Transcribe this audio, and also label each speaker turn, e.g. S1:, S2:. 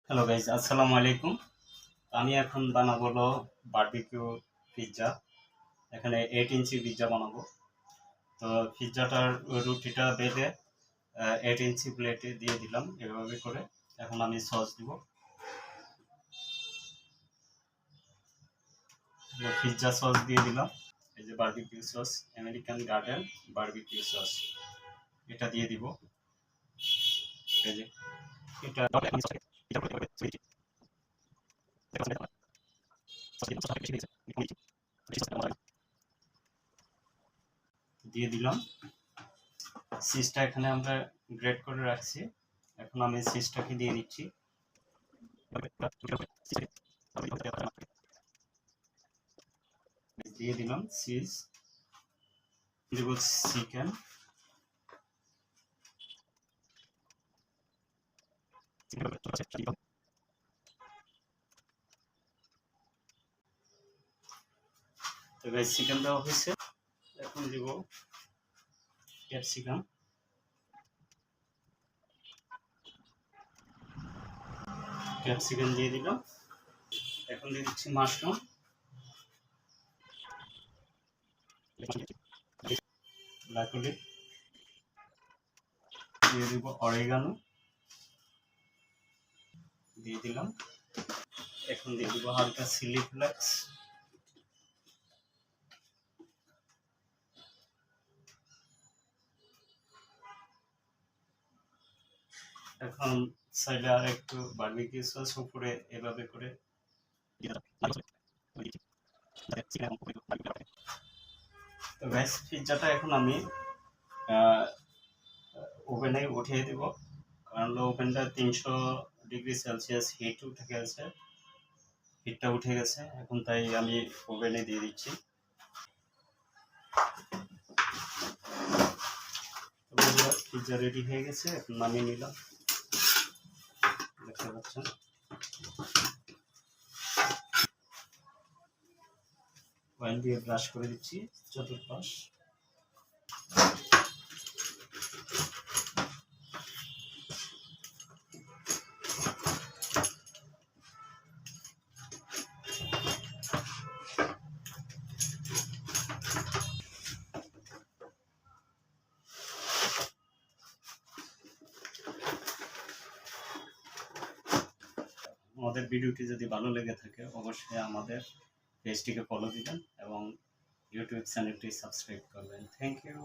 S1: Hello guys, আসসালামু আলাইকুম। আমি এখন বানাবো হলো বারবিকিউ পিৎজা। এখানে 8 ইঞ্চি পিৎজা বানাবো। তো পিৎজাটার রুটিটা বেঁধে 8 ইঞ্চি প্লেটে দিয়ে দিলাম এভাবে করে। এখন আমি সস দিব। পিৎজা সস দিয়ে দিলাম। এই যে barbecue sauce, American garden barbecue sauce, এটা দিয়ে দিব। এই যে এটা দিয়ে দিলাম। চিজটা এখানে আমরা গ্রেট করে রাখছি। এখন আমি চিজটাকে দিয়ে দিচ্ছি। দিয়ে দিলাম চিজ, দিব চিকেন, তো গাইস চিকেন দেওয়া হয়েছে। এখন দিব ক্যাপসিকাম, ক্যাপসিকাম দিয়ে দিলাম। এখন দিয়ে দিচ্ছি মাশরুম, ব্ল্যাক অলিভ, দিয়ে দিব অরিগানো, দিয়ে দিলাম। এখন দিয়ে দিব হালকা চিলি ফ্লেক্স, এখন চাইলে আর একটু বারবিকিউ সস উপরে এভাবে করে। তো গাইস পিৎজাটা এখন আমি ওভেনে উঠিয়ে দিব, কারণ ওভেনটা 300 ডিগ্রি সেলসিয়াস হিট উঠে গেছে, হিটটা উঠে গেছে এখন, তাই আমি ওভেনে দিয়ে দিচ্ছি। পিৎজা রেডি হয়ে গেছে, এখন নামিয়ে নিলাম। দেখতে পাচ্ছেন অয়েল দিয়ে ব্রাশ করে দিচ্ছি চতুর্পাশ। আমাদের ভিডিওটি যদি ভালো লেগে থাকে অবশ্যই আমাদের পেজটিকে ফলো দিবেন এবং ইউটিউব চ্যানেলটি সাবস্ক্রাইব করবেন। Thank you.